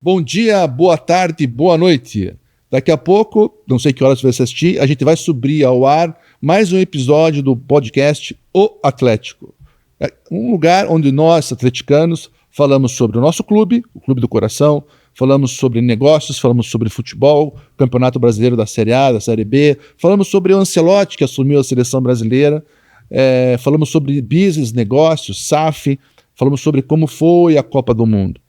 Bom dia, boa tarde, boa noite. Daqui a pouco, não sei que horas você vai assistir, a gente vai subir ao ar mais um episódio do podcast O Atlético. É um lugar onde nós, atleticanos, falamos sobre o nosso clube, o Clube do Coração, falamos sobre negócios, falamos sobre futebol, Campeonato Brasileiro da Série A, da Série B, falamos sobre o Ancelotti, que assumiu a seleção brasileira, falamos sobre business, negócios, SAF, falamos sobre como foi a Copa do Mundo.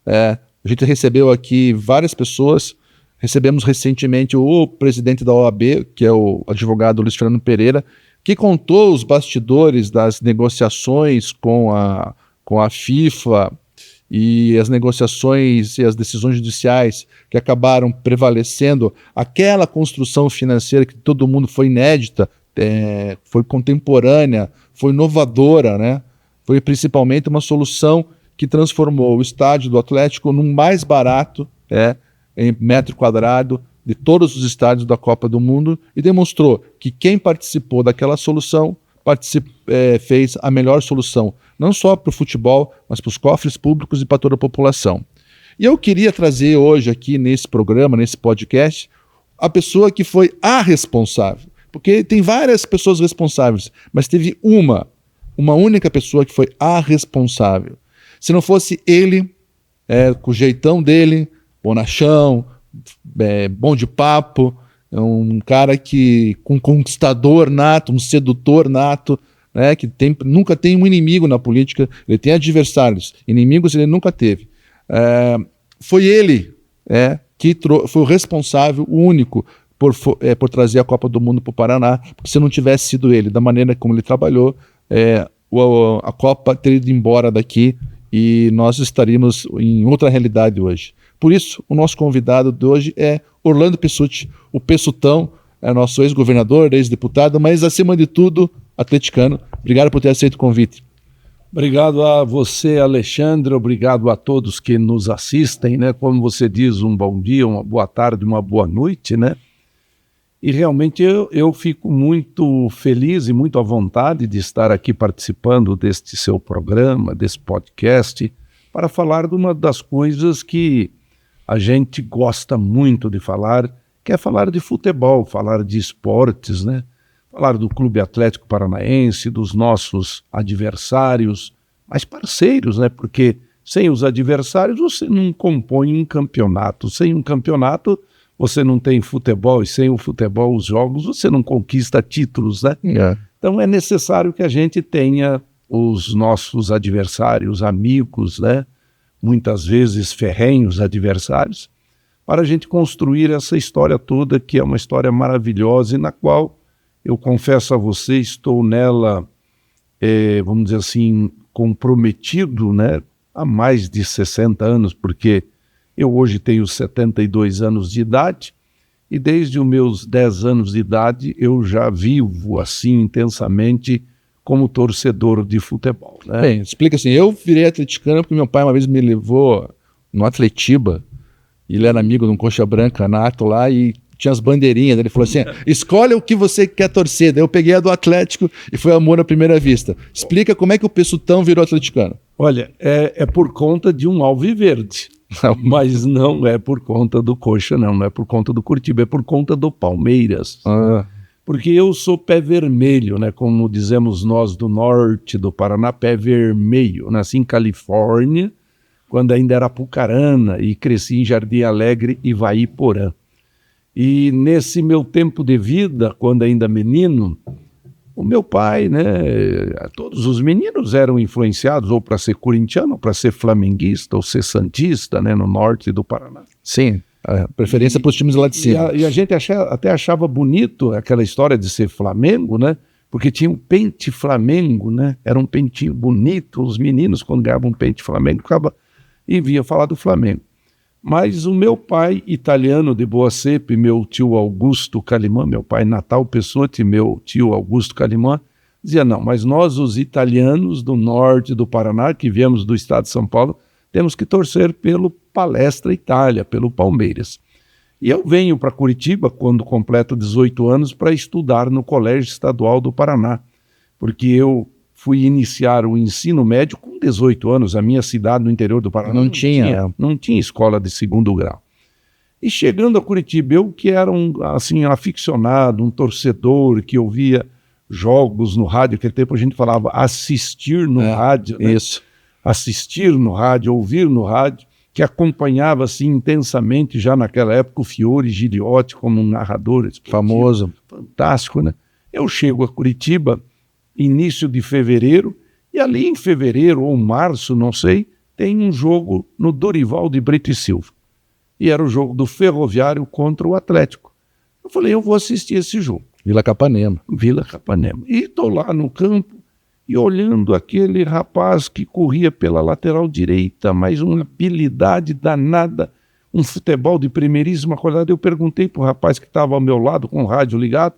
A gente recebeu aqui várias pessoas, recebemos recentemente o presidente da OAB, que é o advogado Luiz Fernando Pereira, que contou os bastidores das negociações com a FIFA e as negociações e as decisões judiciais que acabaram prevalecendo, aquela construção financeira que todo mundo foi inédita, foi contemporânea, foi inovadora, né? Foi principalmente uma solução que transformou o estádio do Atlético num mais barato em metro quadrado de todos os estádios da Copa do Mundo e demonstrou que quem participou daquela solução fez a melhor solução, não só para o futebol, mas para os cofres públicos e para toda a população. E eu queria trazer hoje aqui nesse programa, nesse podcast, a pessoa que foi a responsável, porque tem várias pessoas responsáveis, mas teve uma única pessoa que foi a responsável. Se não fosse ele, com o jeitão dele, bonachão, bom de papo, um cara um conquistador nato, um sedutor nato, né, que nunca tem um inimigo na política, ele tem adversários, inimigos ele nunca teve. Foi ele que foi o responsável, o único, por trazer a Copa do Mundo para o Paraná, porque se não tivesse sido ele, da maneira como ele trabalhou, a Copa teria ido embora daqui e nós estaríamos em outra realidade hoje. Por isso, o nosso convidado de hoje é Orlando Pessutti, o Pessutão, nosso ex-governador, ex-deputado, mas acima de tudo, atleticano. Obrigado por ter aceito o convite. Obrigado a você, Alexandre, obrigado a todos que nos assistem, né? Como você diz, um bom dia, uma boa tarde, uma boa noite, né? E realmente eu fico muito feliz e muito à vontade de estar aqui participando deste seu programa, desse podcast, para falar de uma das coisas que a gente gosta muito de falar, que é falar de futebol, falar de esportes, né? Falar do Clube Atlético Paranaense, dos nossos adversários, mas parceiros, né? Porque sem os adversários você não compõe um campeonato. Sem um campeonato você não tem futebol, e sem o futebol, os jogos, você não conquista títulos, né? Então é necessário que a gente tenha os nossos adversários, amigos, né? Muitas vezes ferrenhos adversários, para a gente construir essa história toda, que é uma história maravilhosa e na qual, eu confesso a você, estou nela, vamos dizer assim, comprometido, né? Há mais de 60 anos, porque eu hoje tenho 72 anos de idade e desde os meus 10 anos de idade eu já vivo assim intensamente como torcedor de futebol, né? Bem, explica assim, eu virei atleticano porque meu pai uma vez me levou no Atletiba, e ele era amigo de um coxa branca nato lá e tinha as bandeirinhas, ele falou assim, escolhe o que você quer torcer, daí eu peguei a do Atlético e foi amor à primeira vista. Explica como é que o Pessutão virou atleticano. Olha, é por conta de um alviverde, mas não é por conta do coxa, não é por conta do Curitiba, é por conta do Palmeiras. Porque eu sou pé vermelho, né? Como dizemos nós do norte do Paraná, pé vermelho. Nasci em Califórnia, quando ainda era Apucarana, e cresci em Jardim Alegre e Ivaiporã. E nesse meu tempo de vida, quando ainda menino, o meu pai, né? Todos os meninos eram influenciados ou para ser corintiano, ou para ser flamenguista, ou ser santista, né? No norte do Paraná. Sim. A preferência para os times lá de cima. E a gente até achava bonito aquela história de ser Flamengo, né? Porque tinha um pente Flamengo, né? Era um pentinho bonito. Os meninos, quando ganhavam um pente Flamengo, e vinha falar do Flamengo. Mas o meu pai, italiano de boa cepa, e meu tio Augusto Calimã, meu pai Natal Pessutti, meu tio Augusto Calimã, dizia, não, mas nós, os italianos do norte do Paraná, que viemos do estado de São Paulo, temos que torcer pelo Palestra Itália, pelo Palmeiras. E eu venho para Curitiba, quando completo 18 anos, para estudar no Colégio Estadual do Paraná, porque eu fui iniciar o ensino médio com 18 anos. A minha cidade no interior do Paraná Não tinha escola de segundo grau. E chegando a Curitiba, eu que era um aficionado, um torcedor, que ouvia jogos no rádio, naquele tempo a gente falava assistir no rádio, né? Isso. Assistir no rádio, ouvir no rádio, que acompanhava assim intensamente já naquela época o Fiore Giliotti como um narrador Famoso. fantástico, né? Eu chego a Curitiba início de fevereiro, e ali em fevereiro ou março, não sei, tem um jogo no Dorival de Brito e Silva. E era o jogo do Ferroviário contra o Atlético. Eu falei, eu vou assistir esse jogo. Vila Capanema. E estou lá no campo e olhando aquele rapaz que corria pela lateral direita, mas uma habilidade danada, um futebol de primeiríssima qualidade. Eu perguntei para o rapaz que estava ao meu lado com o rádio ligado,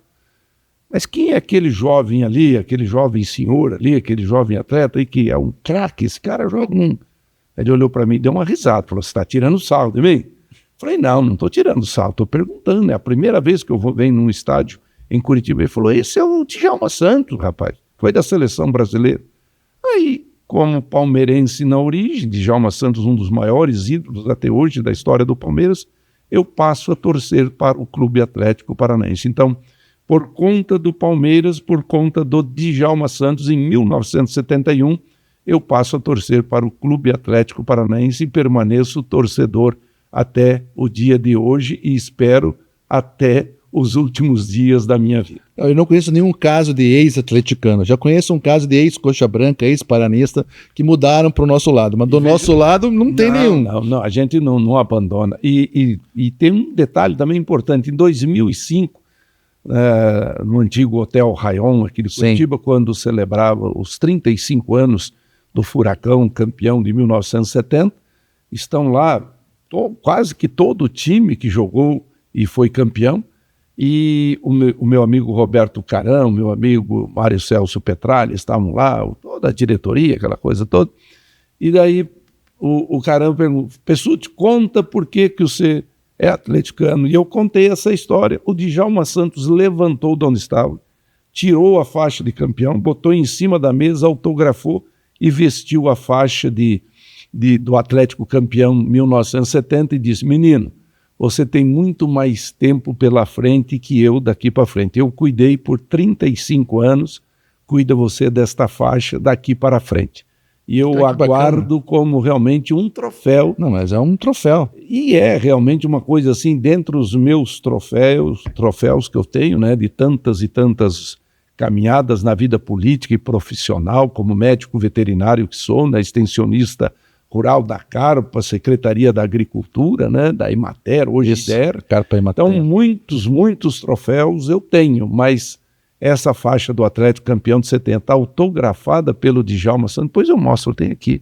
mas quem é aquele jovem ali, aquele jovem senhor ali, aquele jovem atleta aí que é um craque, esse cara joga um... Ele olhou para mim e deu uma risada, falou, você está tirando sarro de mim? Falei, não estou tirando sarro, estou perguntando, é a primeira vez que eu venho num estádio em Curitiba. Ele falou, esse é o Djalma Santos, rapaz, foi da seleção brasileira. Aí, como palmeirense na origem, Djalma Santos, um dos maiores ídolos até hoje da história do Palmeiras, eu passo a torcer para o Clube Atlético Paranaense. Então, por conta do Palmeiras, por conta do Djalma Santos, em 1971, eu passo a torcer para o Clube Atlético Paranaense e permaneço torcedor até o dia de hoje e espero até os últimos dias da minha vida. Eu não conheço nenhum caso de ex-atleticano. Já conheço um caso de ex-coxa branca, ex-paranista, que mudaram para o nosso lado. Mas do nosso lado não tem nenhum. Não, a gente não abandona. E tem um detalhe também importante. Em 2005, no antigo Hotel Rayon, aqui de Curitiba, quando celebrava os 35 anos do Furacão, campeão de 1970, estão lá quase que todo o time que jogou e foi campeão, e o meu amigo Roberto Carão, meu amigo Mário Celso Petralha estavam lá, toda a diretoria, aquela coisa toda, e daí o Carão perguntou, Pessutti, conta por que você é atleticano, e eu contei essa história. O Djalma Santos levantou de onde estava, tirou a faixa de campeão, botou em cima da mesa, autografou e vestiu a faixa do Atlético campeão 1970 e disse, menino, você tem muito mais tempo pela frente que eu daqui para frente. Eu cuidei por 35 anos, cuida você desta faixa daqui para frente. E eu aguardo como realmente um troféu. Não, mas é um troféu. E é realmente uma coisa assim, dentre os meus troféus que eu tenho, né, de tantas e tantas caminhadas na vida política e profissional, como médico veterinário que sou, né, extensionista rural da Carpa, Secretaria da Agricultura, né, da Emater, hoje IDER. Carpa Emater. Então, muitos troféus eu tenho, mas essa faixa do Atlético campeão de 70, autografada pelo Djalma Santos, depois eu mostro, eu tenho aqui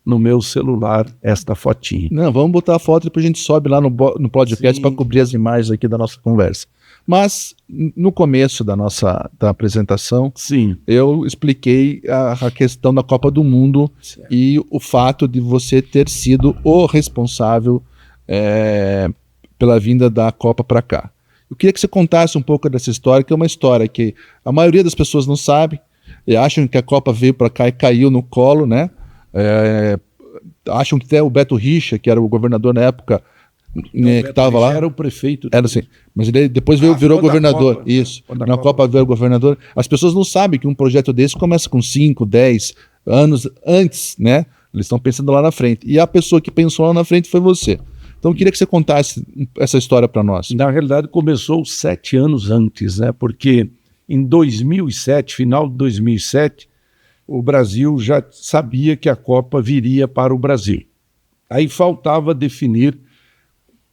no meu celular esta fotinha. Não, vamos botar a foto e depois a gente sobe lá no podcast para cobrir as imagens aqui da nossa conversa. Mas, no começo da apresentação, sim, eu expliquei a questão da Copa do Mundo, certo, e o fato de você ter sido o responsável pela vinda da Copa para cá. Eu queria que você contasse um pouco dessa história, que é uma história que a maioria das pessoas não sabe, e acham que a Copa veio para cá e caiu no colo, né? Acham que até o Beto Richa, que era o governador na época, que estava lá, era o prefeito. Era assim, mas ele depois virou governador. Copa, isso, na Copa veio governador. As pessoas não sabem que um projeto desse começa com 5, 10 anos antes, né? Eles estão pensando lá na frente. E a pessoa que pensou lá na frente foi você. Então eu queria que você contasse essa história para nós. Na realidade começou 7 anos antes, né? Porque em 2007, final de 2007, o Brasil já sabia que a Copa viria para o Brasil. Aí faltava definir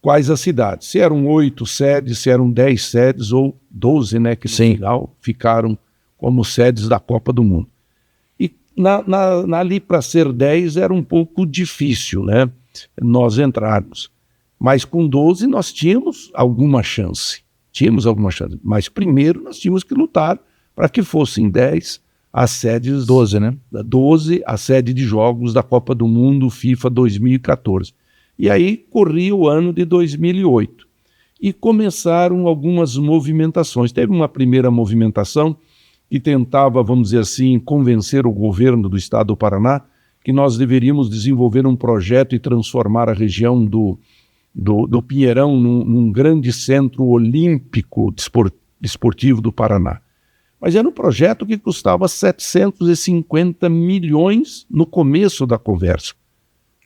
quais as cidades. Se eram 8 sedes, se eram 10 sedes ou 12, né? Que no final ficaram como sedes da Copa do Mundo. E ali para ser 10 era um pouco difícil, né? Nós entrarmos. Mas com 12 nós tínhamos alguma chance. Mas primeiro nós tínhamos que lutar para que fossem 10 as sedes... 12, né? 12 a sede de jogos da Copa do Mundo FIFA 2014. E aí corria o ano de 2008. E começaram algumas movimentações. Teve uma primeira movimentação que tentava, vamos dizer assim, convencer o governo do estado do Paraná que nós deveríamos desenvolver um projeto e transformar a região do Pinheirão num grande centro olímpico desportivo do Paraná. Mas era um projeto que custava 750 milhões no começo da conversa.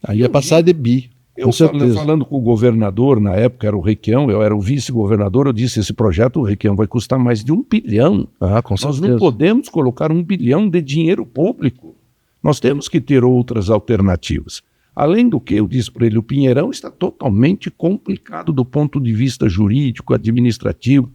Aí ia passar de bi. Eu falando com o governador, na época era o Requião, eu era o vice-governador, eu disse, esse projeto, o Requião, vai custar mais de 1 bilhão. Com certeza. Nós não podemos colocar 1 bilhão de dinheiro público. Nós temos que ter outras alternativas. Além do que, eu disse para ele, o Pinheirão está totalmente complicado do ponto de vista jurídico, administrativo.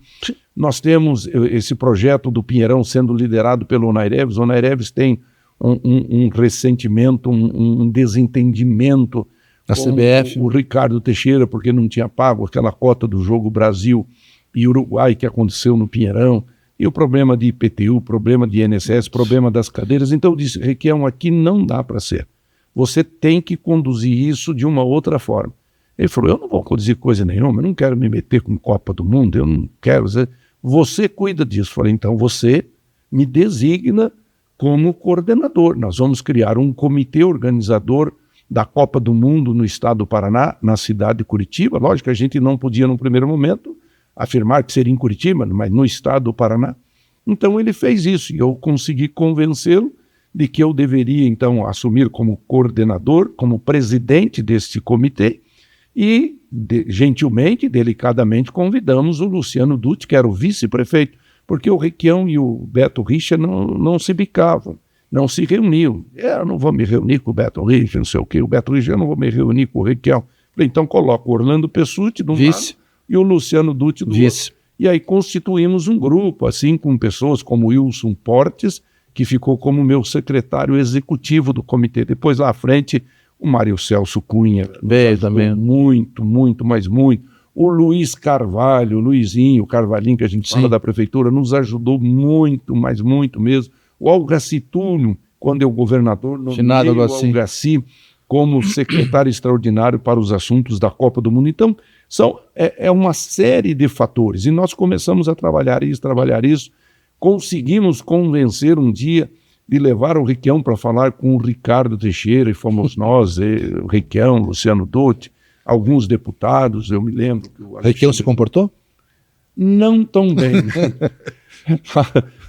Nós temos esse projeto do Pinheirão sendo liderado pelo Onaireves. O Onaireves tem um ressentimento, um desentendimento a CBF. O Ricardo Teixeira, porque não tinha pago aquela cota do jogo Brasil e Uruguai que aconteceu no Pinheirão, e o problema de IPTU, problema de INSS, problema das cadeiras. Então eu disse, Requião, aqui não dá para ser. Você tem que conduzir isso de uma outra forma. Ele falou, eu não vou conduzir coisa nenhuma, eu não quero me meter com Copa do Mundo, eu não quero... Você cuida disso. Eu falei, então você me designa como coordenador. Nós vamos criar um comitê organizador da Copa do Mundo no estado do Paraná, na cidade de Curitiba. Lógico que a gente não podia, no primeiro momento, afirmar que seria em Curitiba, mas no estado do Paraná. Então ele fez isso e eu consegui convencê-lo de que eu deveria, então, assumir como coordenador, como presidente deste comitê e, gentilmente, delicadamente, convidamos o Luciano Dutti, que era o vice-prefeito, porque o Requião e o Beto Richa não se bicavam. Não se reuniam. Eu não vou me reunir com o Beto Richa, não sei o quê. O Beto Richa, eu não vou me reunir com o Requião. Falei, então coloca o Orlando Pessutti do vice lado e o Luciano Dutti do vice outro. E aí constituímos um grupo, assim, com pessoas como Wilson Portes, que ficou como meu secretário executivo do comitê. Depois, lá à frente, o Mário Celso Cunha. Veio também. Muito, mas muito. O Luiz Carvalho, o Luizinho, o Carvalhinho, que a gente fala da prefeitura, nos ajudou muito, mas muito mesmo. O Algaci Túlio, quando eu governador, nomeei o Algaci como secretário extraordinário para os assuntos da Copa do Mundo. Então, é uma série de fatores. E nós começamos a trabalhar isso. Conseguimos convencer um dia de levar o Requião para falar com o Ricardo Teixeira, e fomos nós, o Requião, Luciano Dutti, alguns deputados, eu me lembro. Que o Requião se comportou? Não tão bem.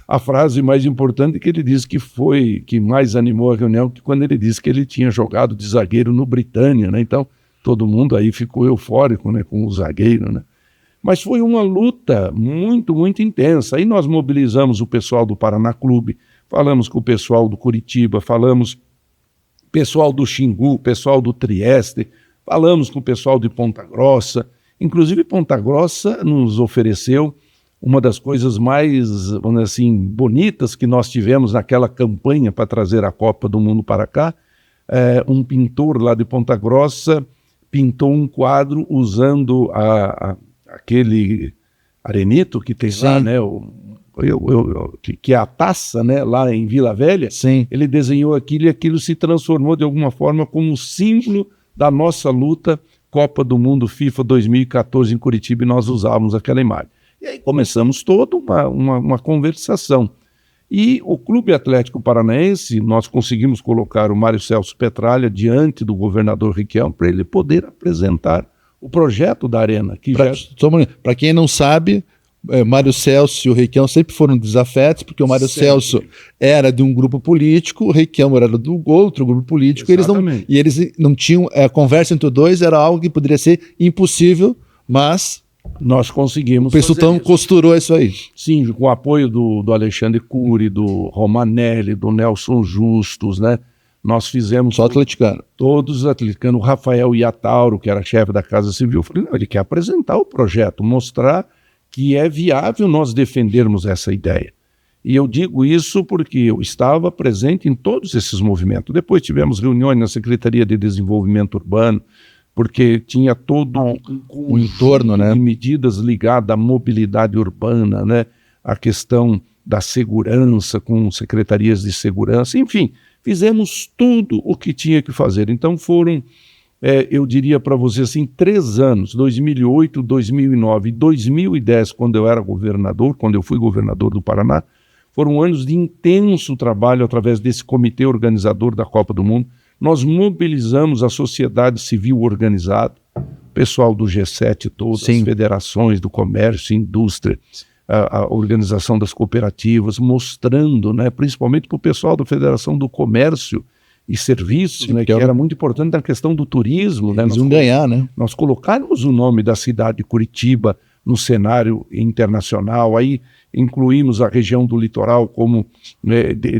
A frase mais importante que ele disse que mais animou a reunião, que quando ele disse que ele tinha jogado de zagueiro no Britânia, né? Então todo mundo aí ficou eufórico, né, com o zagueiro, né? Mas foi uma luta muito, muito intensa. Aí nós mobilizamos o pessoal do Paraná Clube, falamos com o pessoal do Curitiba, falamos com o pessoal do Xingu, pessoal do Trieste, falamos com o pessoal de Ponta Grossa. Inclusive Ponta Grossa nos ofereceu uma das coisas mais, vamos dizer assim, bonitas que nós tivemos naquela campanha para trazer a Copa do Mundo para cá. Um pintor lá de Ponta Grossa pintou um quadro usando aquele arenito que tem lá, né? Que é a taça, né? Lá em Vila Velha. Sim. Ele desenhou aquilo e aquilo se transformou de alguma forma como símbolo da nossa luta Copa do Mundo FIFA 2014 em Curitiba, e nós usávamos aquela imagem. E aí começamos toda uma conversação. E o Clube Atlético Paranaense, nós conseguimos colocar o Mário Celso Petralha diante do governador Requião para ele poder apresentar o projeto da Arena. Para quem não sabe, Mário Celso e o Requião sempre foram desafetos, porque o Mário Celso era de um grupo político, o Requião era do outro grupo político, eles não tinham... A conversa entre os dois era algo que poderia ser impossível, mas... Nós conseguimos. O Pesutão costurou isso aí. Sim, com o apoio do Alexandre Cury, do Romanelli, do Nelson Justus, né? Nós fizemos... Só atleticano. Todos atleticanos. O Rafael Iatauro, que era chefe da Casa Civil, falei, não, ele quer apresentar o projeto, mostrar que é viável nós defendermos essa ideia. E eu digo isso porque eu estava presente em todos esses movimentos. Depois tivemos reuniões na Secretaria de Desenvolvimento Urbano, porque tinha todo um entorno, né, de medidas ligadas à mobilidade urbana, né, a questão da segurança, com secretarias de segurança, enfim, fizemos tudo o que tinha que fazer. Então foram, eu diria para você assim, 3 anos, 2008, 2009 e 2010, quando eu era governador, quando eu fui governador do Paraná, Foram anos de intenso trabalho através desse comitê organizador da Copa do Mundo. Nós mobilizamos a sociedade civil organizada, o pessoal do G7 todo, as federações do comércio, indústria, a organização das cooperativas, mostrando, né, principalmente para o pessoal da Federação do Comércio e Serviços, né, que era muito importante na questão do turismo. Né, eles vão ganhar, né? Nós colocarmos o nome da cidade de Curitiba no cenário internacional, aí incluímos a região do litoral como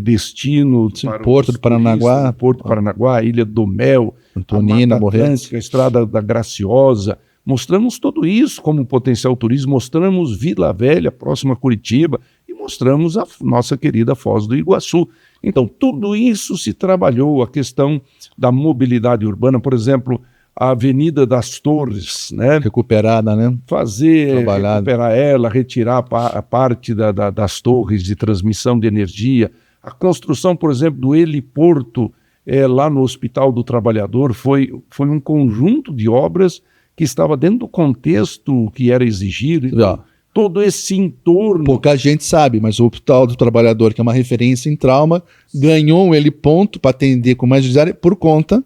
destino. Porto do Paranaguá. Porto do Paranaguá, Ilha do Mel, Antonina, Morretes, a Estrada da Graciosa. Mostramos tudo isso como potencial turismo, mostramos Vila Velha, próxima a Curitiba, e mostramos a nossa querida Foz do Iguaçu. Então, tudo isso se trabalhou, a questão da mobilidade urbana, por exemplo, a Avenida das Torres, né? Recuperada, né? Recuperar ela, retirar a parte das torres de transmissão de energia. A construção, por exemplo, do heliporto lá no Hospital do Trabalhador foi um conjunto de obras que estava dentro do contexto que era exigido. Então, todo esse entorno... Pouca gente sabe, mas o Hospital do Trabalhador, que é uma referência em trauma, ganhou um heliponto para atender com mais agilidade por conta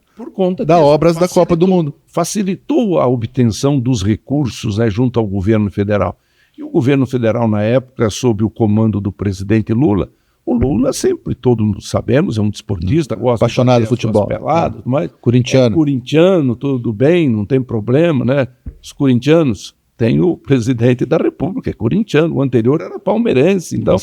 das obras da Copa do Mundo. Facilitou a obtenção dos recursos, né, junto ao governo federal. E o governo federal, na época, sob o comando do presidente Lula, o Lula sempre, todos sabemos, é um desportista, gosta apaixonado de futebol, pelado, mas corintiano. Corintiano, tudo bem, não tem problema, né? Os corintianos têm o presidente da República, é corintiano, o anterior era palmeirense, então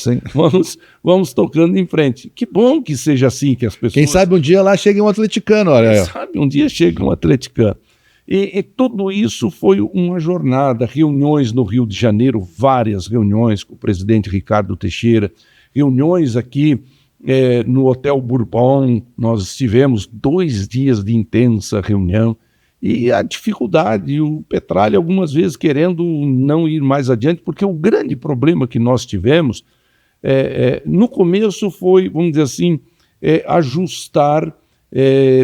vamos tocando em frente. Que bom que seja assim, que as pessoas... Quem sabe um dia lá chega um atleticano, olha. Quem sabe um dia chega um atleticano. E tudo isso foi uma jornada, reuniões no Rio de Janeiro, várias reuniões com o presidente Ricardo Teixeira, reuniões aqui no Hotel Bourbon, nós tivemos 2 dias de intensa reunião, e a dificuldade, o Petralha algumas vezes querendo não ir mais adiante, porque o grande problema que nós tivemos, no começo foi, vamos dizer assim, ajustar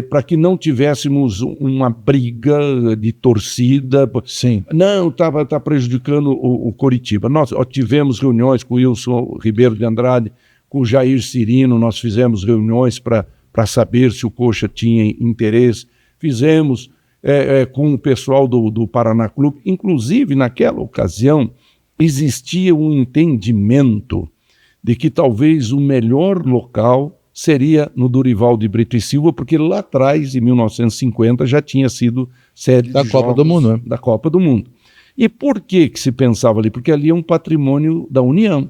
para que não tivéssemos uma briga de torcida. Sim. Não, tá prejudicando o Coritiba. Nós tivemos reuniões com o Wilson Ribeiro de Andrade, com o Jair Cirino, nós fizemos reuniões para saber se o Coxa tinha interesse. Fizemos com o pessoal do Paraná Clube. Inclusive, naquela ocasião, existia um entendimento de que talvez o melhor local seria no Dorival de Brito e Silva, porque lá atrás, em 1950, já tinha sido sede da Copa do Mundo, né? Da Copa do Mundo. E por que se pensava ali? Porque ali é um patrimônio da União,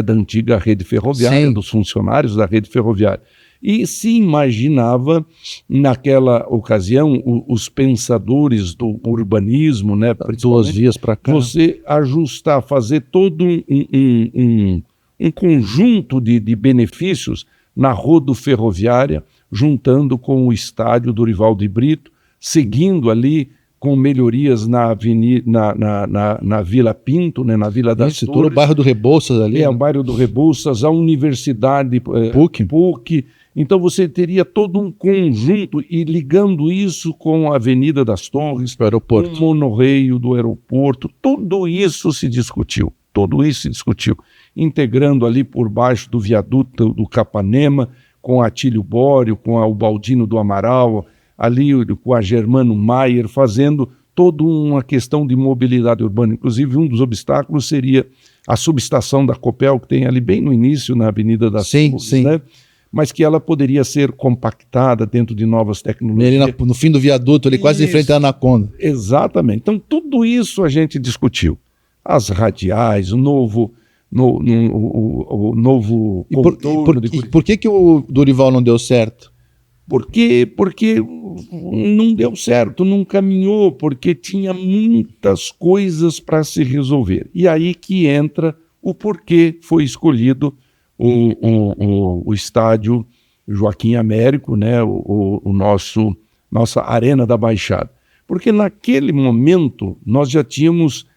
da antiga rede ferroviária, Sim, dos funcionários da rede ferroviária. E se imaginava, naquela ocasião, os pensadores do urbanismo, né, 2 dias para cá, você ajustar, fazer todo um conjunto de benefícios na rodoferroviária, juntando com o estádio Dorival de Brito, seguindo ali com melhorias na avenida, na Vila Pinto, né, na Vila das Torres. O bairro do Rebouças ali. O bairro do Rebouças, a Universidade PUC. Então você teria todo um conjunto, e ligando isso com a Avenida das Torres, o aeroporto, o monorreio do aeroporto, tudo isso se discutiu. Integrando ali por baixo do viaduto do Capanema, com Atílio Bório, com o Baldino do Amaral, ali com a Germano Maier, fazendo toda uma questão de mobilidade urbana. Inclusive, um dos obstáculos seria a subestação da Copel, que tem ali bem no início, na Avenida das Torres, né? Mas que ela poderia ser compactada dentro de novas tecnologias. Ali no fim do viaduto, ali quase em frente à Anaconda. Exatamente. Então, tudo isso a gente discutiu. As radiais, o novo Por que o Dorival não deu certo? Porque não deu certo, não caminhou, porque tinha muitas coisas para se resolver. E aí que entra o porquê foi escolhido o estádio Joaquim Américo, né, nossa Arena da Baixada. Porque naquele momento nós já tínhamos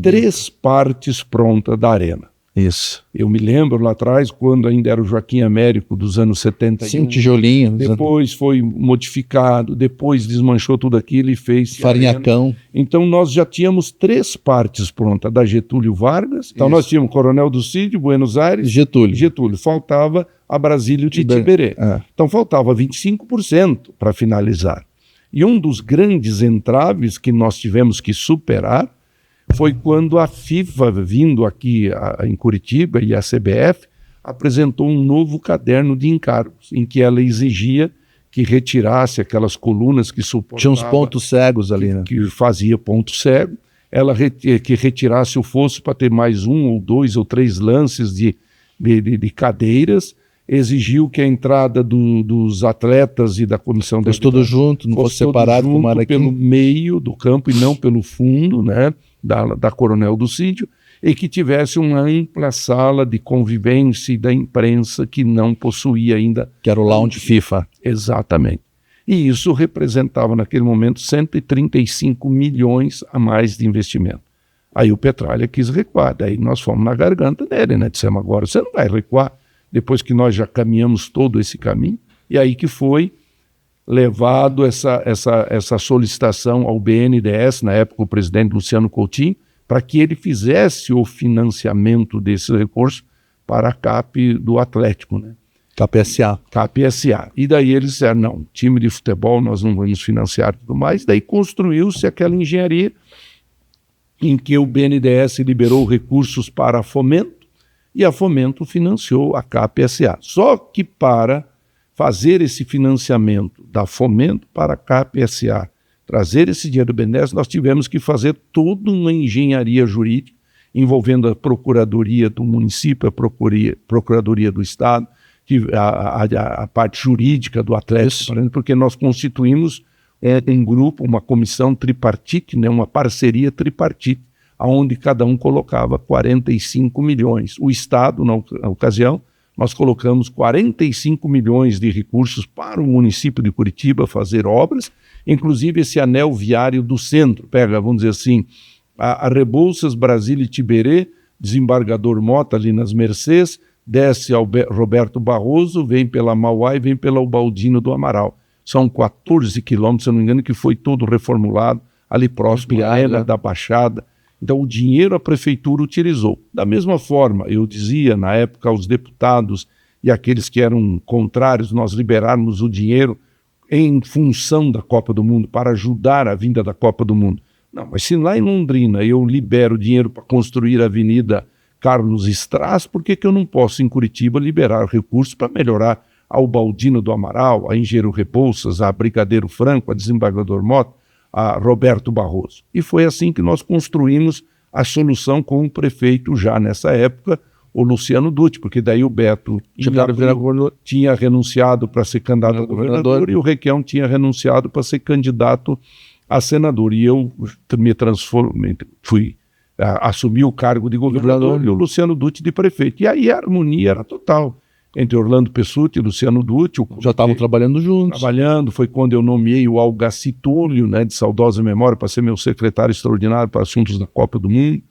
3 partes prontas da arena. Isso. Eu me lembro lá atrás, quando ainda era o Joaquim Américo dos anos 70. Sim, um tijolinho. Depois foi modificado, depois desmanchou tudo aquilo e fez farinhacão. Então nós já tínhamos 3 partes prontas, da Getúlio Vargas. Então nós tínhamos Coronel do Cid, Buenos Aires, Getúlio. Faltava a Brasília e o Titiberê. Então faltava 25% para finalizar. E um dos grandes entraves que nós tivemos que superar foi quando a FIFA, vindo aqui em Curitiba, e a CBF, apresentou um novo caderno de encargos, em que ela exigia que retirasse aquelas colunas que suportavam... Tinha uns pontos cegos ali, né? Que fazia ponto cego. Ela que retirasse o fosso para ter mais 1 ou 2 ou 3 lances de cadeiras. Exigiu que a entrada dos atletas e da comissão... Fosse tudo junto, não fosse separado como era aqui. Pelo meio do campo e não pelo fundo, né? Da Coronel do Cid, e que tivesse uma ampla sala de convivência e da imprensa que não possuía ainda. Que era o lounge FIFA. Exatamente. E isso representava, naquele momento, 135 milhões a mais de investimento. Aí o Petralha quis recuar, daí nós fomos na garganta dele, né? Dissemos, agora você não vai recuar, depois que nós já caminhamos todo esse caminho, e aí que foi levado essa solicitação ao BNDES, na época o presidente Luciano Coutinho, para que ele fizesse o financiamento desse recurso para a CAP do Atlético, né? KPSA. E daí eles disseram, não, time de futebol nós não vamos financiar e tudo mais. Daí construiu-se aquela engenharia em que o BNDES liberou recursos para a Fomento e a Fomento financiou a KPSA. Só que para fazer esse financiamento da Fomento para a KPSA, trazer esse dinheiro do BNDES, nós tivemos que fazer toda uma engenharia jurídica envolvendo a Procuradoria do município, a Procuradoria do Estado, a parte jurídica do Atlético, porque nós constituímos um grupo, uma comissão tripartite, né, uma parceria tripartite, onde cada um colocava 45 milhões. O Estado, na ocasião, nós colocamos 45 milhões de recursos para o município de Curitiba fazer obras, inclusive esse anel viário do centro. Pega, vamos dizer assim, a Rebouças, Brasília e Tiberê, desembargador Mota ali nas Mercês, desce ao Roberto Barroso, vem pela Mauá e vem pela Ubaldino do Amaral. São 14 quilômetros, se eu não me engano, que foi todo reformulado, ali próximo da Baixada. Então, o dinheiro a prefeitura utilizou. Da mesma forma, eu dizia na época aos deputados e aqueles que eram contrários, nós liberarmos o dinheiro em função da Copa do Mundo, para ajudar a vinda da Copa do Mundo. Não, mas se lá em Londrina eu libero dinheiro para construir a Avenida Carlos Strass, por que eu não posso, em Curitiba, liberar recursos para melhorar a Ubaldino do Amaral, a Engenheiro Rebouças, a Brigadeiro Franco, a Desembargador Mota, a Roberto Barroso? E foi assim que nós construímos a solução com o prefeito já nessa época, o Luciano Dutti, porque daí o Beto tinha renunciado para ser candidato a governador e o Requião tinha renunciado para ser candidato a senador. E eu me transformei, assumi o cargo de governador e o Luciano Dutti de prefeito. E aí a harmonia era total entre Orlando Pessutti e Luciano Dutti. Já estavam trabalhando juntos. Foi quando eu nomeei o Algaci Túlio, né, de saudosa memória, para ser meu secretário extraordinário para assuntos da Copa do Mundo.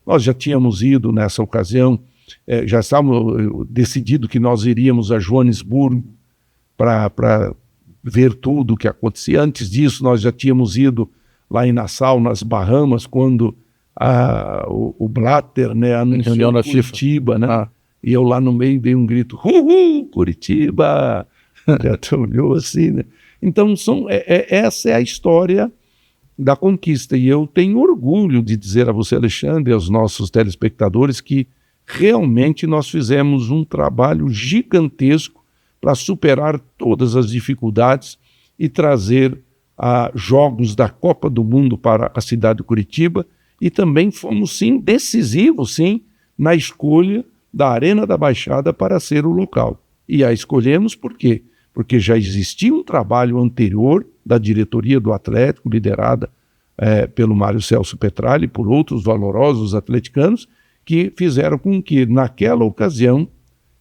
Nós já tínhamos ido nessa ocasião, já estávamos decidido que nós iríamos a Joanesburgo para ver tudo o que acontecia. Antes disso, nós já tínhamos ido lá em Nassau, nas Bahamas, quando o Blatter, né, anunciou Curitiba, né? E eu lá no meio dei um grito, Curitiba! Já olhou assim, né? Então, essa é a história da conquista. E eu tenho orgulho de dizer a você, Alexandre, e aos nossos telespectadores, que realmente nós fizemos um trabalho gigantesco para superar todas as dificuldades e trazer jogos da Copa do Mundo para a cidade de Curitiba. E também fomos, sim, decisivos, sim, na escolha da Arena da Baixada para ser o local. E a escolhemos por quê? Porque já existia um trabalho anterior da diretoria do Atlético, liderada pelo Mário Celso Petralha e por outros valorosos atleticanos, que fizeram com que, naquela ocasião,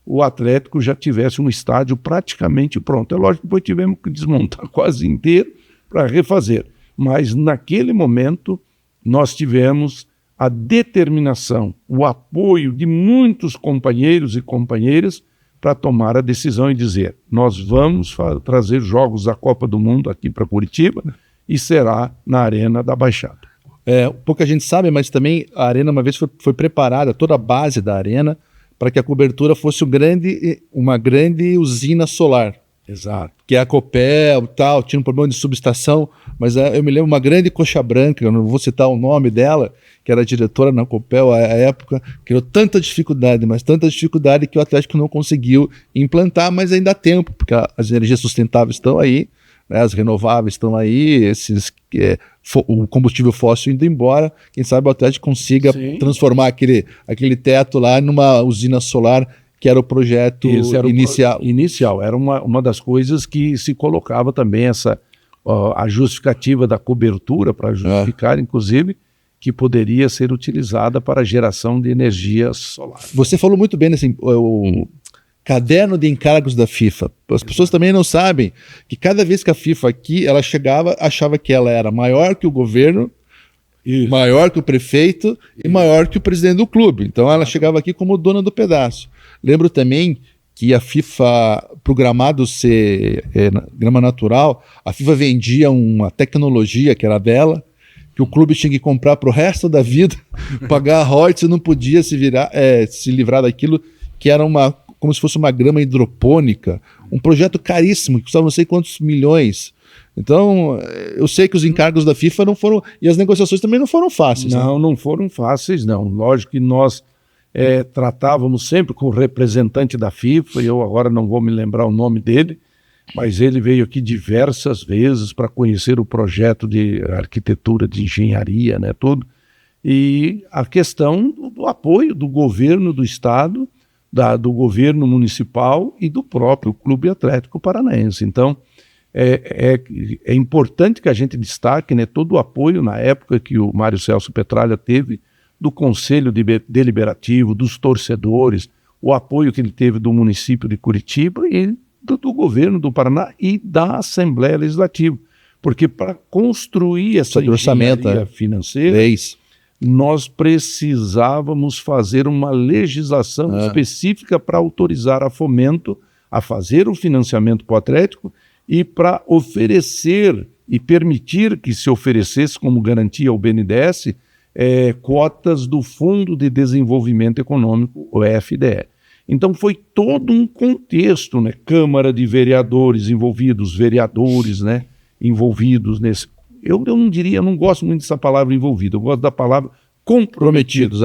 o Atlético já tivesse um estádio praticamente pronto. É lógico que depois tivemos que desmontar quase inteiro para refazer. Mas, naquele momento, nós tivemos a determinação, o apoio de muitos companheiros e companheiras para tomar a decisão e dizer: nós vamos trazer jogos da Copa do Mundo aqui para Curitiba e será na Arena da Baixada. Pouca gente sabe, mas também a Arena uma vez foi preparada, toda a base da Arena, para que a cobertura fosse uma grande usina solar. Exato. Que é a Copel, tal, tinha um problema de subestação, mas eu me lembro uma grande coxa branca, eu não vou citar o nome dela, que era diretora na Copel à época, criou tanta dificuldade, mas tanta dificuldade que o Atlético não conseguiu implantar, mas ainda há tempo, porque as energias sustentáveis estão aí, né, as renováveis estão aí, o combustível fóssil indo embora, quem sabe o Atlético consiga transformar aquele teto lá numa usina solar, que era o projeto inicial. Era uma das coisas que se colocava também a justificativa da cobertura, para justificar, inclusive, que poderia ser utilizada para a geração de energia solar. Você falou muito bem nesse o caderno de encargos da FIFA. As pessoas também não sabem que cada vez que a FIFA aqui, ela chegava, achava que ela era maior que o governo, maior que o prefeito e maior que o presidente do clube. Então ela chegava aqui como dona do pedaço. Lembro também que a FIFA, para o gramado ser grama natural, a FIFA vendia uma tecnologia que era dela, que o clube tinha que comprar para o resto da vida, pagar royalties e não podia se livrar daquilo, que era como se fosse uma grama hidropônica, um projeto caríssimo, que custava não sei quantos milhões. Então, eu sei que os encargos da FIFA não foram, e as negociações também não foram fáceis. Não foram fáceis, não. Lógico que nós tratávamos sempre com o representante da FIFA, e eu agora não vou me lembrar o nome dele, mas ele veio aqui diversas vezes para conhecer o projeto de arquitetura, de engenharia, né, tudo. E a questão do apoio do governo do Estado, do governo municipal e do próprio Clube Atlético Paranaense. Então, é importante que a gente destaque, né, todo o apoio na época que o Mário Celso Petralha teve do Conselho Deliberativo, dos torcedores, o apoio que ele teve do município de Curitiba e do governo do Paraná e da Assembleia Legislativa. Porque para construir essa engenharia financeira, nós precisávamos fazer uma legislação específica para autorizar a Fomento a fazer o financiamento para o Atlético e para oferecer e permitir que se oferecesse como garantia ao BNDES cotas do Fundo de Desenvolvimento Econômico, o FDE. Então foi todo um contexto, né? Câmara de Vereadores envolvidos, vereadores, né, envolvidos nesse. Eu não gosto muito dessa palavra envolvido, eu gosto da palavra comprometidos.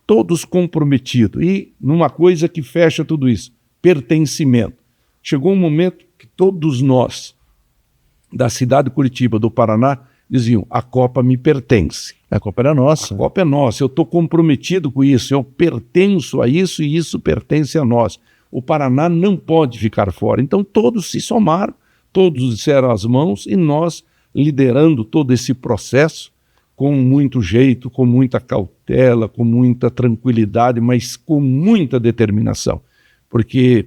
Todos comprometidos. E numa coisa que fecha tudo isso, pertencimento. Chegou um momento que todos nós, da cidade de Curitiba, do Paraná, diziam: a Copa me pertence. A Copa era nossa. A Copa é nossa, eu estou comprometido com isso, eu pertenço a isso e isso pertence a nós. O Paraná não pode ficar fora. Então todos se somaram, todos disseram as mãos e nós, liderando todo esse processo, com muito jeito, com muita cautela, com muita tranquilidade, mas com muita determinação. Porque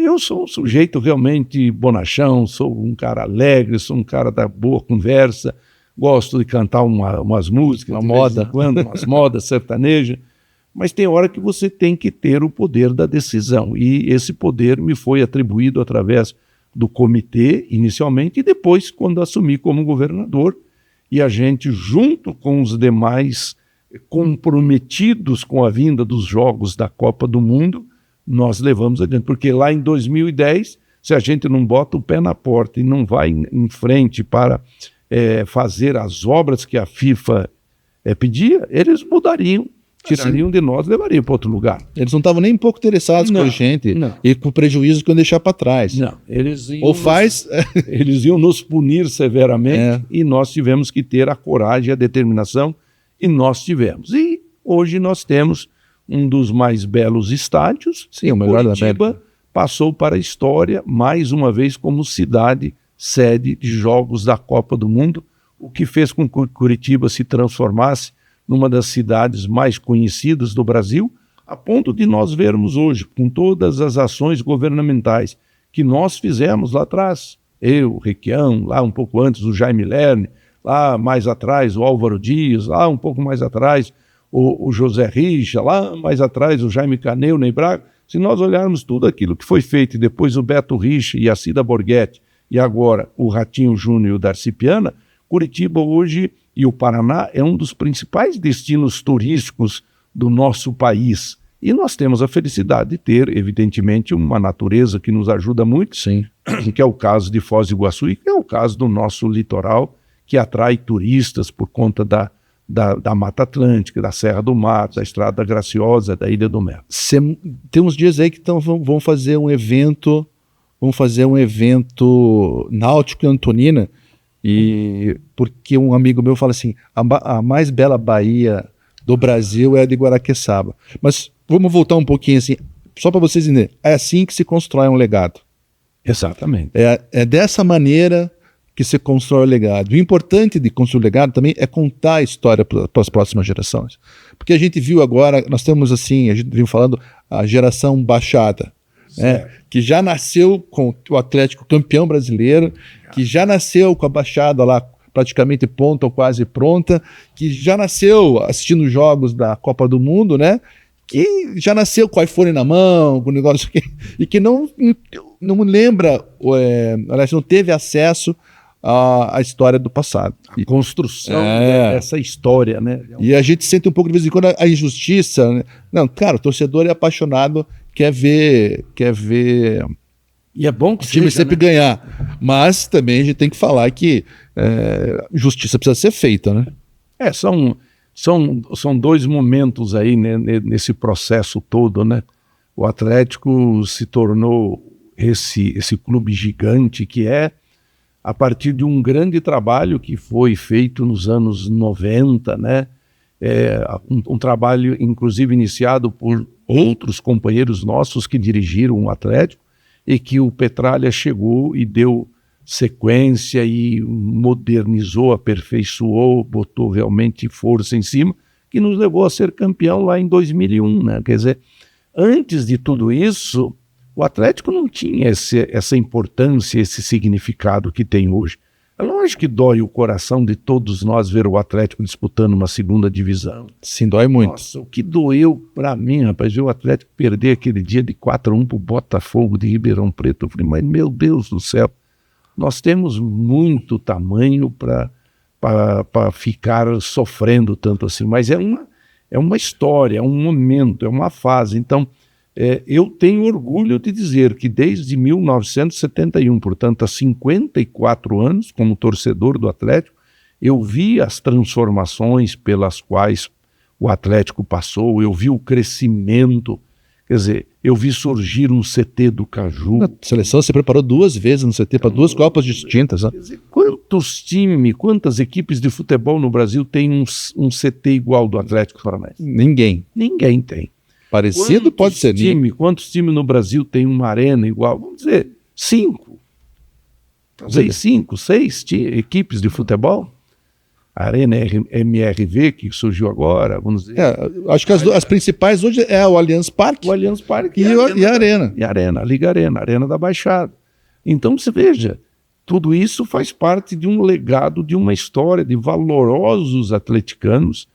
eu sou um sujeito realmente bonachão, sou um cara alegre, sou um cara da boa conversa, gosto de cantar umas músicas, umas modas sertanejas, mas tem hora que você tem que ter o poder da decisão, e esse poder me foi atribuído através do comitê, inicialmente, e depois, quando assumi como governador, e a gente, junto com os demais comprometidos com a vinda dos Jogos da Copa do Mundo, nós levamos adiante, porque lá em 2010, se a gente não bota o pé na porta e não vai em frente para fazer as obras que a FIFA pedia, eles mudariam, tirariam de nós e levariam para outro lugar. Eles não estavam nem um pouco interessados com a gente e com o prejuízo que iam deixar para trás. Não, eles iam nos punir severamente e nós tivemos que ter a coragem e a determinação, e nós tivemos. E hoje nós temos um dos mais belos estádios. Sim, o melhor Curitiba da América. Passou para a história, mais uma vez, como cidade sede de Jogos da Copa do Mundo, o que fez com que Curitiba se transformasse numa das cidades mais conhecidas do Brasil, a ponto de nós vermos hoje, com todas as ações governamentais que nós fizemos lá atrás, eu, o Requião, lá um pouco antes o Jaime Lerner, lá mais atrás o Álvaro Dias, lá um pouco mais atrás o José Richa, lá mais atrás o Jaime Canê, o Ney Braga. Se nós olharmos tudo aquilo que foi feito, e depois o Beto Richa e a Cida Borghetti, e agora o Ratinho Júnior e o Darcy Piana, Curitiba hoje e o Paraná é um dos principais destinos turísticos do nosso país. E nós temos a felicidade de ter, evidentemente, uma natureza que nos ajuda muito, Sim. que é o caso de Foz do Iguaçu e que é o caso do nosso litoral, que atrai turistas por conta da Mata Atlântica, da Serra do Mar, da Estrada Graciosa, da Ilha do Mel. Tem uns dias aí que vão fazer um evento, náutico em Antonina, e porque um amigo meu fala assim, a mais bela baía do Brasil é a de Guaraqueçaba. Mas vamos voltar um pouquinho assim, só para vocês entenderem, é assim que se constrói um legado. Exatamente. É dessa maneira que se constrói o legado. O importante de construir o legado também é contar a história para as próximas gerações. Porque a gente viu agora, nós temos assim, a gente viu falando a geração Baixada, que já nasceu com o Atlético campeão brasileiro, que já nasceu com a Baixada lá praticamente pronta ou quase pronta, que já nasceu assistindo jogos da Copa do Mundo, né? Que já nasceu com o iPhone na mão, com o negócio e que não lembra, aliás, não teve acesso à história do passado. A construção dessa história, né? E a gente sente um pouco de vez em quando a injustiça, né? Não, cara, o torcedor é apaixonado, quer ver e é bom que o time seja, sempre ganhar. Mas também a gente tem que falar que justiça precisa ser feita, né? São dois momentos aí, né, nesse processo todo, né? O Atlético se tornou esse clube gigante que é a partir de um grande trabalho que foi feito nos anos 90, né? Um trabalho, inclusive, iniciado por outros companheiros nossos que dirigiram o Atlético e que o Petralha chegou e deu sequência e modernizou, aperfeiçoou, botou realmente força em cima, que nos levou a ser campeão lá em 2001, né? Quer dizer, antes de tudo isso, o Atlético não tinha essa importância, esse significado que tem hoje. É lógico que dói o coração de todos nós ver o Atlético disputando uma segunda divisão. Sim, dói muito. Nossa, o que doeu para mim, rapaz, ver o Atlético perder aquele dia de 4-1 pro Botafogo de Ribeirão Preto. Eu falei, mas meu Deus do céu, nós temos muito tamanho para ficar sofrendo tanto assim. Mas é uma história, é um momento, é uma fase. Então, eu tenho orgulho de dizer que desde 1971, portanto há 54 anos, como torcedor do Atlético, eu vi as transformações pelas quais o Atlético passou, eu vi o crescimento, quer dizer, eu vi surgir um CT do Caju. A seleção se preparou 2 vezes no CT para 2 Copas distintas. Né? Quer dizer, quantas equipes de futebol no Brasil têm um CT igual do Atlético Paranaense? Ninguém. Ninguém tem. Parecido pode ser. Quantos times no Brasil tem uma arena igual? Vamos dizer, 5. Talvez 5, 6 equipes de futebol. A Arena MRV, que surgiu agora, vamos dizer. Acho que as principais hoje é o Allianz Parque. O Allianz Parque e a Arena. E a Arena, a Liga Arena, a Arena da Baixada. Então, você veja, tudo isso faz parte de um legado, de uma história de valorosos atleticanos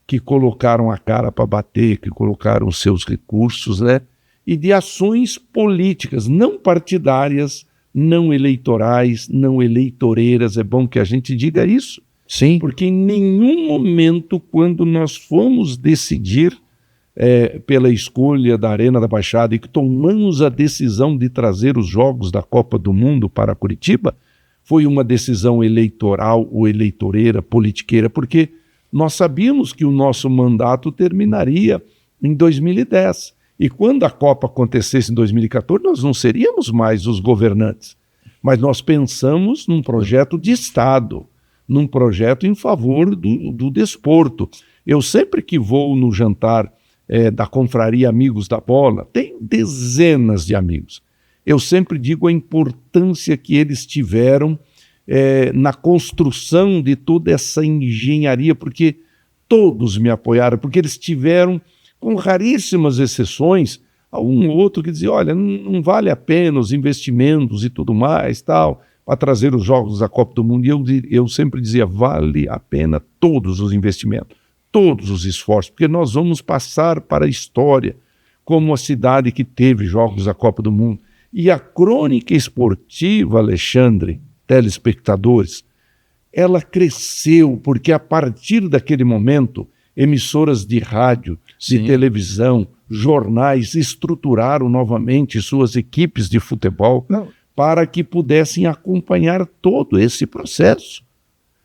que colocaram a cara para bater, que colocaram os seus recursos, né? E de ações políticas, não partidárias, não eleitorais, não eleitoreiras. É bom que a gente diga isso. Sim. Porque em nenhum momento, quando nós fomos decidir pela escolha da Arena da Baixada e que tomamos a decisão de trazer os jogos da Copa do Mundo para Curitiba, foi uma decisão eleitoral ou eleitoreira, politiqueira, porque nós sabíamos que o nosso mandato terminaria em 2010. E quando a Copa acontecesse em 2014, nós não seríamos mais os governantes. Mas nós pensamos num projeto de Estado, num projeto em favor do desporto. Eu sempre que vou no jantar da Confraria Amigos da Bola, tenho dezenas de amigos. Eu sempre digo a importância que eles tiveram na construção de toda essa engenharia, porque todos me apoiaram, porque eles tiveram, com raríssimas exceções, um ou outro que dizia, olha, não vale a pena os investimentos e tudo mais, tal, para trazer os jogos da Copa do Mundo. E eu sempre dizia, vale a pena todos os investimentos, todos os esforços, porque nós vamos passar para a história como a cidade que teve jogos da Copa do Mundo. E a crônica esportiva, Alexandre, telespectadores, ela cresceu porque a partir daquele momento, emissoras de rádio, de televisão, jornais estruturaram novamente suas equipes de futebol para que pudessem acompanhar todo esse processo.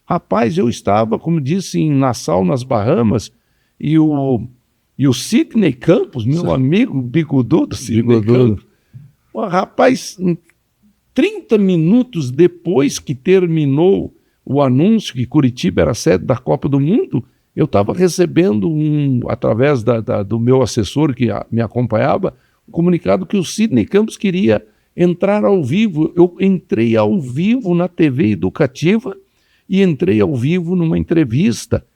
Rapaz, eu estava, como disse, em Nassau, nas Bahamas, e o Sidney Campos, meu amigo bigodudo, Campos, rapaz, 30 minutos depois que terminou o anúncio que Curitiba era a sede da Copa do Mundo, eu estava recebendo, através do meu assessor que me acompanhava, um comunicado que o Sidney Campos queria entrar ao vivo. Eu entrei ao vivo na TV educativa e entrei ao vivo numa entrevista.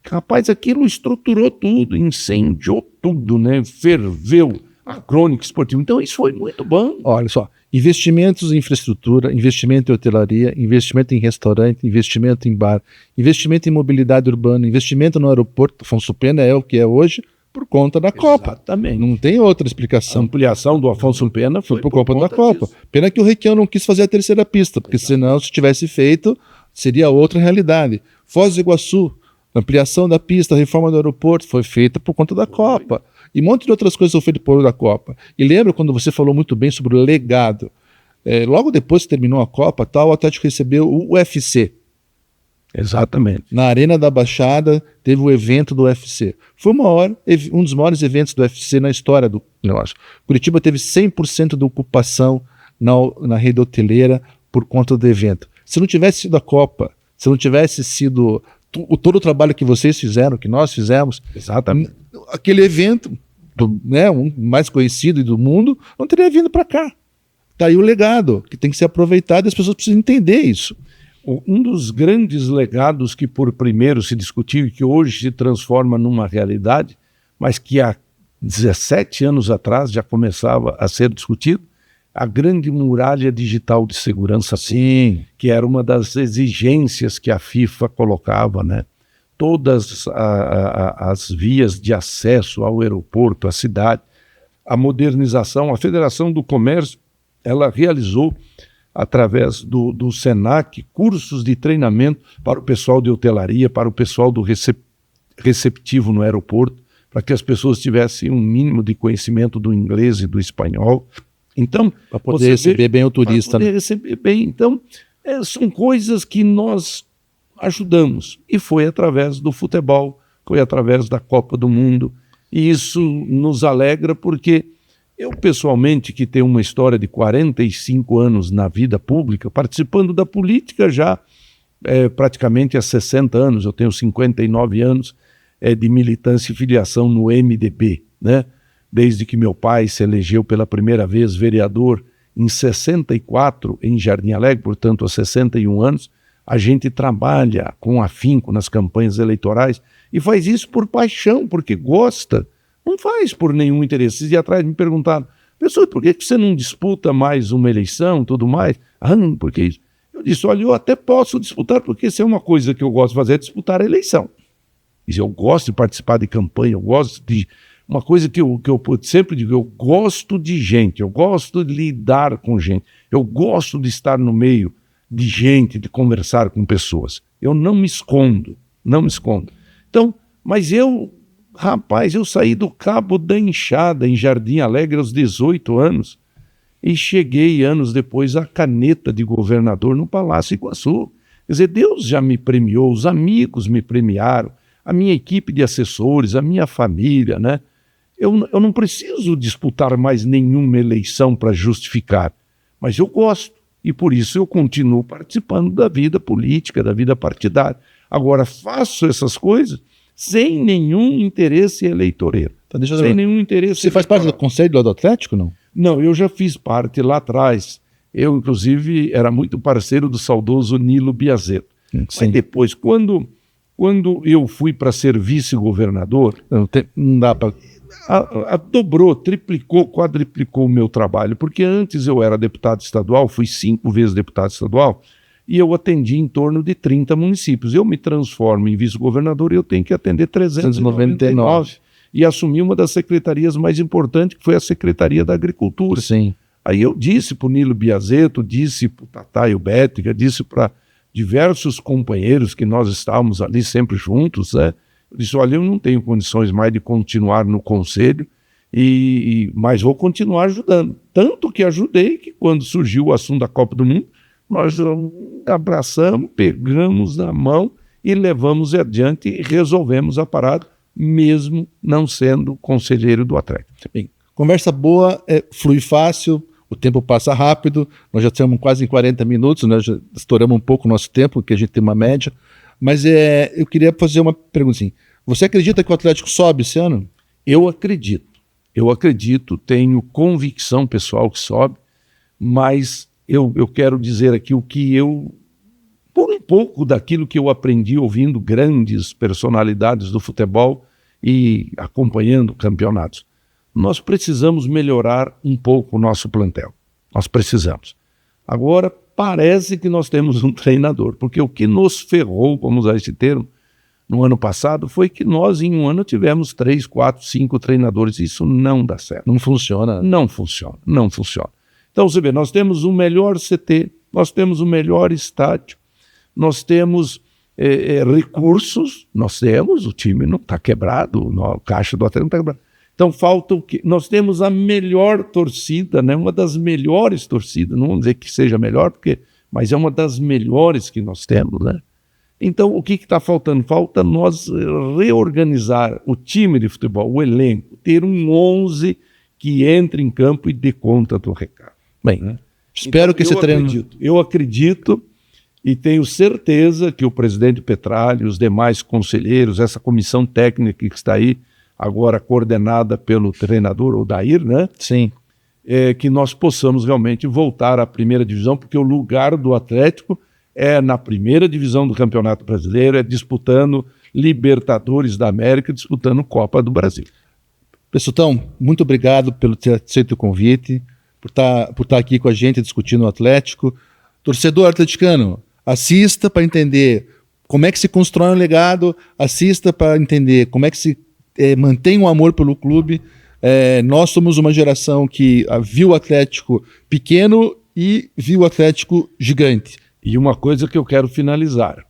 Rapaz, aquilo estruturou tudo, incendiou tudo, né? Ferveu a crônica esportiva. Então isso foi muito bom. Olha só, investimentos em infraestrutura, investimento em hotelaria, investimento em restaurante, investimento em bar, investimento em mobilidade urbana, investimento no aeroporto. Afonso Pena é o que é hoje por conta da Copa. Exatamente. Não tem outra explicação. A ampliação do Afonso Pena foi por conta da Copa. Disso. Pena que o Requião não quis fazer a terceira pista, porque senão, se tivesse feito, seria outra realidade. Foz do Iguaçu, ampliação da pista, reforma do aeroporto, foi feita por conta da Copa. E um monte de outras coisas foram feitas por conta da Copa. E lembra quando você falou muito bem sobre o legado. Logo depois que terminou a Copa, o Atlético recebeu o UFC. Exatamente. Na Arena da Baixada teve o evento do UFC. Foi um dos maiores eventos do UFC na história do negócio. Curitiba teve 100% de ocupação na rede hoteleira por conta do evento. Se não tivesse sido a Copa, se não tivesse sido todo o trabalho que vocês fizeram, que nós fizemos, exatamente, aquele evento, um mais conhecido do mundo, não teria vindo para cá. Está aí o legado, que tem que ser aproveitado e as pessoas precisam entender isso. Um dos grandes legados que por primeiro se discutiu e que hoje se transforma numa realidade, mas que há 17 anos atrás já começava a ser discutido, a grande muralha digital de segurança, sim, que era uma das exigências que a FIFA colocava, né? Todas as vias de acesso ao aeroporto, à cidade, a modernização, a Federação do Comércio, ela realizou, através do SENAC, cursos de treinamento para o pessoal de hotelaria, para o pessoal do receptivo no aeroporto, para que as pessoas tivessem um mínimo de conhecimento do inglês e do espanhol. Então, para poder receber bem o turista. Para poder receber bem. Então, são coisas que nós ajudamos. E foi através do futebol, foi através da Copa do Mundo. E isso nos alegra porque eu, pessoalmente, que tenho uma história de 45 anos na vida pública, participando da política já praticamente há 60 anos, eu tenho 59 anos de militância e filiação no MDB, né? Desde que meu pai se elegeu pela primeira vez vereador em 64 em Jardim Alegre, portanto há 61 anos, a gente trabalha com afinco nas campanhas eleitorais e faz isso por paixão, porque gosta, não faz por nenhum interesse. Esses dias atrás me perguntaram, pessoal, por que você não disputa mais uma eleição, tudo mais? Por que isso? Eu disse, olha, eu até posso disputar, porque se é uma coisa que eu gosto de fazer é disputar a eleição. Eu gosto de participar de campanha, eu gosto de... Uma coisa que eu sempre digo, eu gosto de gente, eu gosto de lidar com gente, eu gosto de estar no meio de gente, de conversar com pessoas. Eu não me escondo. Então, mas rapaz, eu saí do Cabo da Enxada, em Jardim Alegre, aos 18 anos, e cheguei anos depois à caneta de governador no Palácio Iguaçu. Quer dizer, Deus já me premiou, os amigos me premiaram, a minha equipe de assessores, a minha família, né? Eu não preciso disputar mais nenhuma eleição para justificar, mas eu gosto e por isso eu continuo participando da vida política, da vida partidária. Agora, faço essas coisas sem nenhum interesse eleitoreiro. Então, sem nenhum interesse. Você faz parte do Conselho do Atlético, não? Não, eu já fiz parte lá atrás. Eu, inclusive, era muito parceiro do saudoso Nilo Biazzetto. Mas depois, quando eu fui para ser vice-governador, não dá para... dobrou, triplicou, quadriplicou o meu trabalho, porque antes eu era deputado estadual, fui 5 vezes deputado estadual, e eu atendi em torno de 30 municípios. Eu me transformo em vice-governador e eu tenho que atender 399 e assumi uma das secretarias mais importantes, que foi a Secretaria da Agricultura. Sim. Aí eu disse para o Nilo Biazeto, disse para o Tataio Bética, disse para diversos companheiros que nós estávamos ali sempre juntos, né? Eu disse, olha, eu não tenho condições mais de continuar no conselho, mas vou continuar ajudando. Tanto que ajudei que quando surgiu o assunto da Copa do Mundo, nós abraçamos, pegamos na mão e levamos adiante e resolvemos a parada, mesmo não sendo conselheiro do Atlético. Bem, conversa boa, flui fácil, o tempo passa rápido, nós já estamos quase em 40 minutos, nós já estouramos um pouco o nosso tempo, que a gente tem uma média, mas eu queria fazer uma perguntinha. Você acredita que o Atlético sobe esse ano? Eu acredito, tenho convicção pessoal que sobe, mas eu quero dizer aqui o que por um pouco daquilo que eu aprendi ouvindo grandes personalidades do futebol e acompanhando campeonatos. Nós precisamos melhorar um pouco o nosso plantel. Nós precisamos. Agora, parece que nós temos um treinador, porque o que nos ferrou, vamos usar esse termo, no ano passado, foi que nós em um ano tivemos 3, 4, 5 treinadores. Isso não dá certo. Não funciona. Não funciona. Então, você vê, nós temos o melhor CT, nós temos o melhor estádio, nós temos recursos, o time não está quebrado, a caixa do Atlético não está quebrada. Então falta o quê? Nós temos a melhor torcida, né? Uma das melhores torcidas, não vamos dizer que seja melhor, mas é uma das melhores que nós temos, né? Então o que está faltando? Falta nós reorganizar o time de futebol, o elenco, ter um 11 que entre em campo e dê conta do recado. Bem, né? Espero que esse treino... Eu acredito e tenho certeza que o presidente Petralha, os demais conselheiros, essa comissão técnica que está aí, agora coordenada pelo treinador Odair, né? Sim. Que nós possamos realmente voltar à primeira divisão, porque o lugar do Atlético é na primeira divisão do Campeonato Brasileiro, é disputando Libertadores da América, disputando Copa do Brasil. Pessutão, muito obrigado pelo ter aceito o convite, por estar aqui com a gente discutindo o Atlético. Torcedor atleticano, assista para entender como é que se constrói um legado, assista para entender como é que se mantém um amor pelo clube. Nós somos uma geração que viu o Atlético pequeno e viu o Atlético gigante. E uma coisa que eu quero finalizar.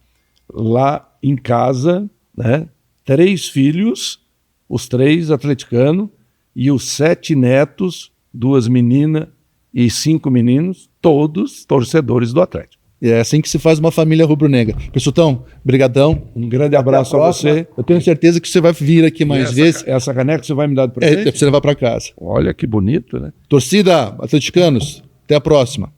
Lá em casa, né, 3 filhos, os 3 atleticanos, e os 7 netos, 2 meninas e 5 meninos, todos torcedores do Atlético. E é assim que se faz uma família rubro-negra. Pessutão, brigadão. Um grande abraço a você. Eu tenho certeza que você vai vir aqui mais vezes. Essa caneca você vai me dar de presente? Você levar para casa. Olha que bonito, né? Torcida, atleticanos, até a próxima.